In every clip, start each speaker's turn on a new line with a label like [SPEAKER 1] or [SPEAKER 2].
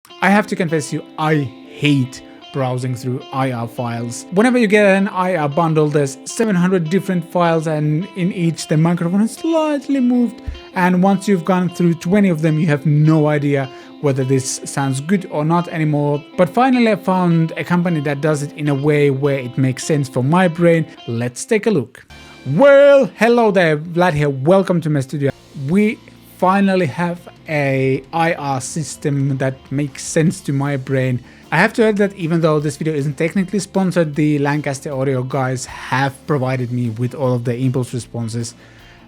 [SPEAKER 1] I have to confess you, I hate browsing through IR files. Whenever you get an IR bundle, there's 700 different files, and in each the microphone is slightly moved. And once you've gone through 20 of them, you have no idea whether this sounds good or not anymore. But finally I found a company that does it in a way where it makes sense for my brain. Let's take a look. Well, hello there, Vlad here. Welcome to my studio. We finally have a IR system that makes sense to my brain. I have to add that even though this video isn't technically sponsored, the Lancaster Audio guys have provided me with all of the impulse responses,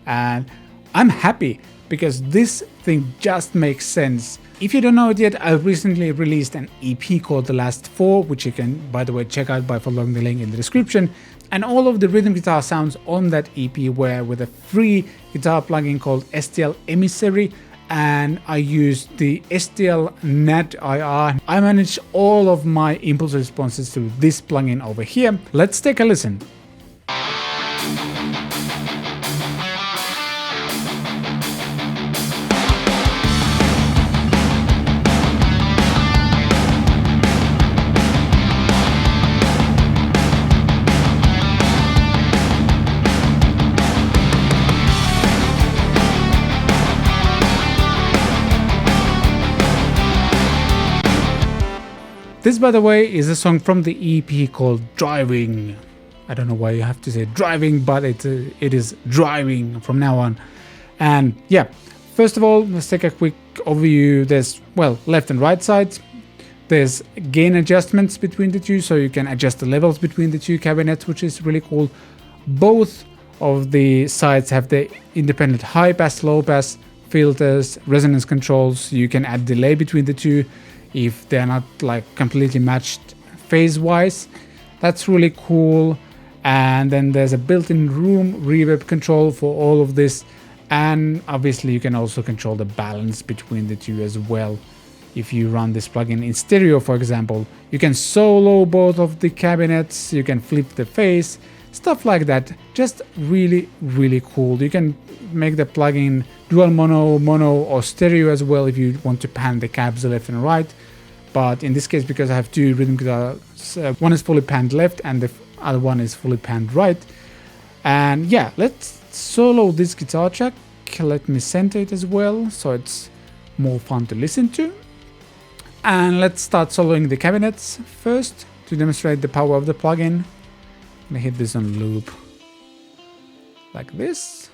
[SPEAKER 1] and I'm happy because this thing just makes sense. If you don't know it yet, I recently released an EP called The Last Four, which you can, by the way, check out by following the link in the description. And all of the rhythm guitar sounds on that EP were with a free guitar plugin called STL Emissary, and I used the STL Nat IR. I manage all of my impulse responses through this plugin over here. Let's take a listen. This, by the way, is a song from the EP called Driving. I don't know why you have to say driving, but it is driving from now on. And yeah, first of all, let's take a quick overview. There's, well, left and right sides. There's gain adjustments between the two, so you can adjust the levels between the two cabinets, which is really cool. Both of the sides have the independent high pass, low pass filters, resonance controls. You can add delay between the two if they're not like completely matched phase wise. That's really cool. And then there's a built-in room reverb control for all of this, and obviously you can also control the balance between the two as well. If you run this plugin in stereo, for example, you can solo both of the cabinets, you can flip the phase, stuff like that. Just really cool. You can make the plugin dual mono or stereo as well if you want to pan the cabs left and right. But in this case, because I have two rhythm guitars, one is fully panned left and the other one is fully panned right. And yeah, let's solo this guitar track. Let me center it as well so it's more fun to listen to. And let's start soloing the cabinets first to demonstrate the power of the plugin. I'm gonna hit this on loop like this.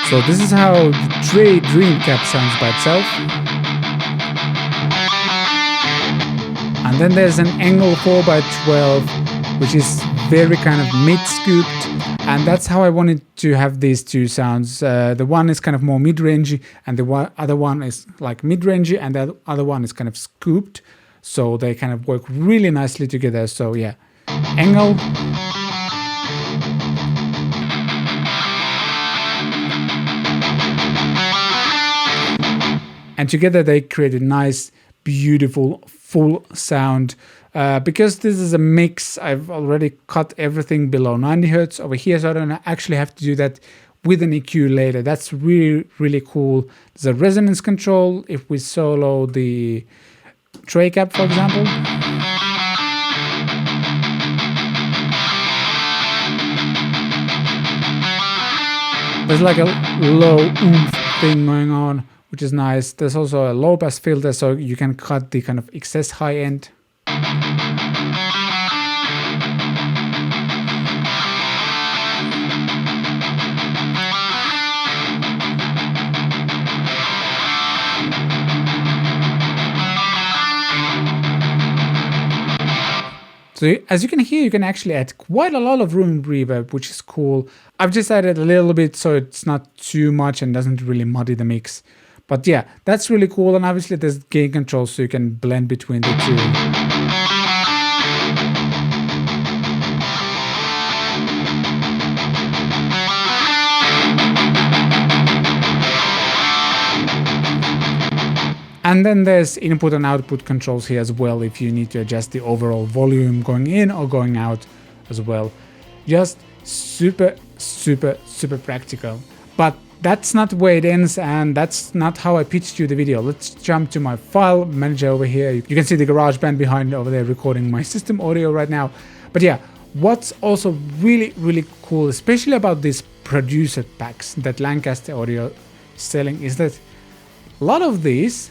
[SPEAKER 1] So this is how the Dre Dream Cap sounds by itself. And then there's an Engel 4x12, which is very kind of mid-scooped. And that's how I wanted to have these two sounds. The one is kind of more mid-rangey, and the other one is like mid-rangey, and the other one is kind of scooped. So they kind of work really nicely together. So yeah, Engel. And together they create a nice, beautiful, full sound. Because this is a mix, I've already cut everything below 90 Hz over here, so I don't actually have to do that with an EQ later. That's really cool. There's a resonance control if we solo the tray cap, for example. There's like a low oomph thing going on, which is nice. There's also a low pass filter, so you can cut the kind of excess high end. So as you can hear, you can actually add quite a lot of room reverb, which is cool. I've just added a little bit so it's not too much and doesn't really muddy the mix. But yeah, that's really cool. And obviously there's gain control so you can blend between the two. And then there's input and output controls here as well if you need to adjust the overall volume going in or going out as well. Just super practical. But that's not where it ends, and that's not how I pitched you the video. Let's jump to my file manager over here. You can see the GarageBand behind over there recording my system audio right now. But yeah, what's also really cool, especially about these producer packs that Lancaster Audio is selling, is that a lot of these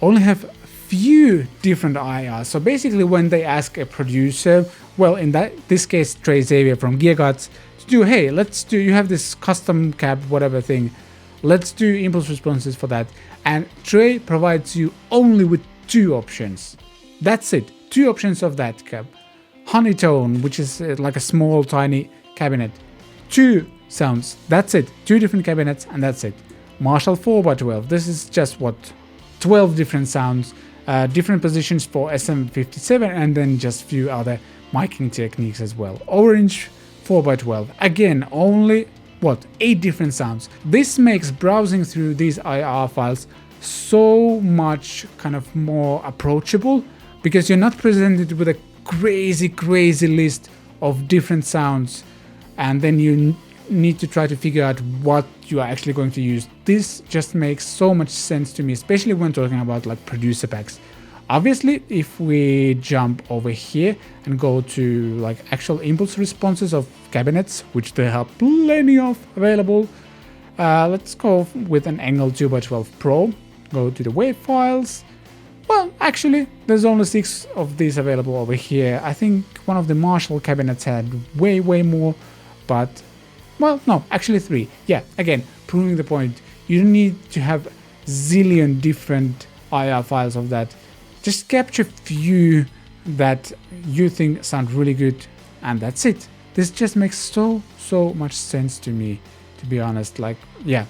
[SPEAKER 1] only have few different IRs. So basically when they ask a producer, well, in this case Trey Xavier from GearGuts, to do, hey, let's do, you have this custom cab whatever thing, let's do impulse responses for that, and Trey provides you only with 2 options. That's it, 2 options of that cab. Honeytone, which is like a small tiny cabinet, 2 sounds, that's it, 2 different cabinets, and that's it. Marshall 4x12, this is just what, 12 different sounds, different positions for SM57, and then just few other miking techniques as well. Orange 4x12, again only what, 8 different sounds. This makes browsing through these IR files so much kind of more approachable, because you're not presented with a crazy list of different sounds and then you need to try to figure out what you are actually going to use. This just makes so much sense to me, especially when talking about like producer packs. Obviously, if we jump over here and go to like actual impulse responses of cabinets, which there are plenty of available, let's go with an Engel 2x12 Pro, go to the WAV files. Well, actually, there's only 6 of these available over here. I think one of the Marshall cabinets had way more, but, well, no, actually 3. Yeah, again, proving the point, you don't need to have zillion different IR files of that. Just capture few that you think sound really good, and that's it. This just makes so much sense to me, to be honest. Like, yeah,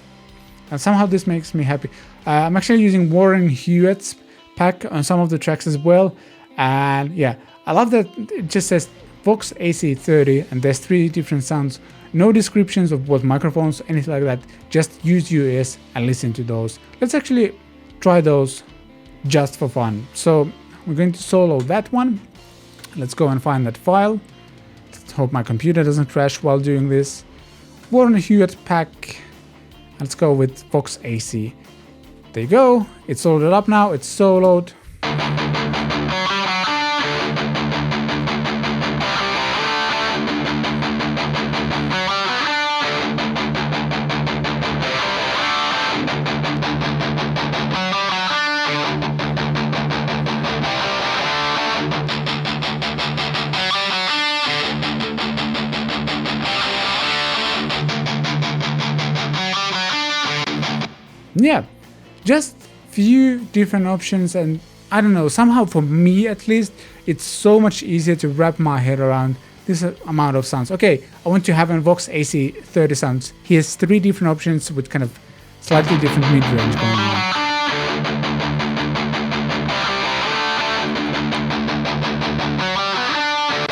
[SPEAKER 1] and somehow this makes me happy. I'm actually using Warren Hewitt's pack on some of the tracks as well, and yeah, I love that it just says Vox AC30 and there's 3 different sounds, no descriptions of what microphones, anything like that, just use your ears and listen to those. Let's actually try those just for fun. So we're going to solo that one. Let's go and find that file. Let's hope my computer doesn't crash while doing this. Warren Hewitt pack, let's go with Vox AC. There you go, it's loaded up now, it's soloed. Yeah, just few different options, and I don't know, somehow for me at least, it's so much easier to wrap my head around this amount of sounds. Okay, I want to have a Vox AC 30 sounds. Here's 3 different options with kind of slightly different mid-range going on.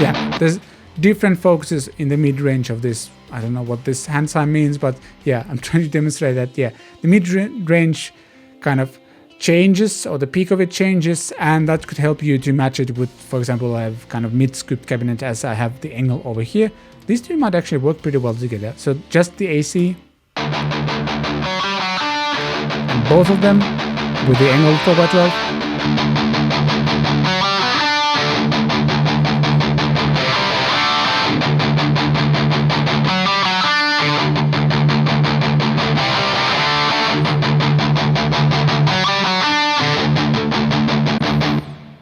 [SPEAKER 1] Yeah, there's different focuses in the mid-range of this. I don't know what this hand sign means, but yeah, I'm trying to demonstrate that. Yeah, the mid-range kind of changes, or the peak of it changes, and that could help you to match it with, for example, I have kind of mid-scoop cabinet as I have the Engel over here. These 2 might actually work pretty well together. So just the AC, and both of them with the Engel 4x12.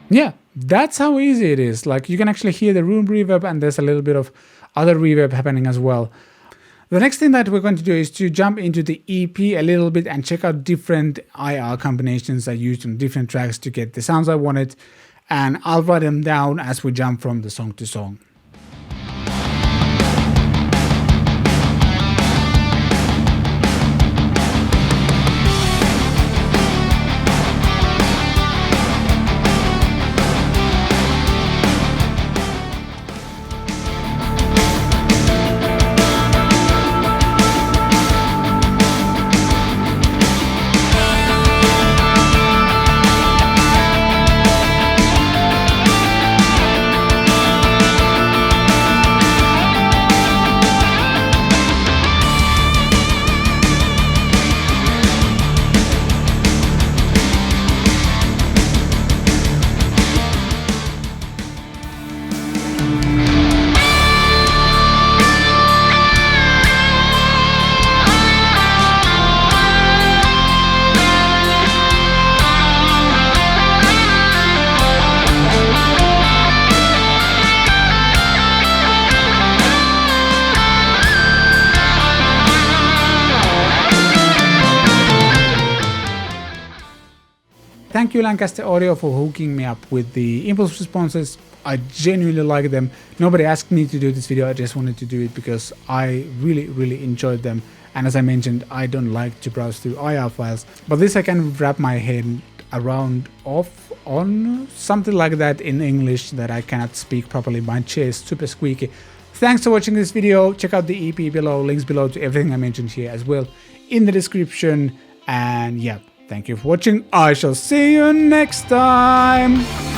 [SPEAKER 1] Yeah, that's how easy it is. Like, you can actually hear the room reverb, and there's a little bit of other reverb happening as well. The next thing that we're going to do is to jump into the EP a little bit and check out different IR combinations I used on different tracks to get the sounds I wanted, and I'll write them down as we jump from the song to song. thank you Lancaster Audio for hooking me up with the impulse responses. I genuinely like them. Nobody asked me to do this video, I just wanted to do it because I really enjoyed them. And as I mentioned, I don't like to browse through IR files, but this I can wrap my head around on something like that in English that I cannot speak properly. My chair is super squeaky. Thanks for watching this video. Check out the EP below, links below to everything I mentioned here as well in the description. And yeah, thank you for watching. I shall see you next time.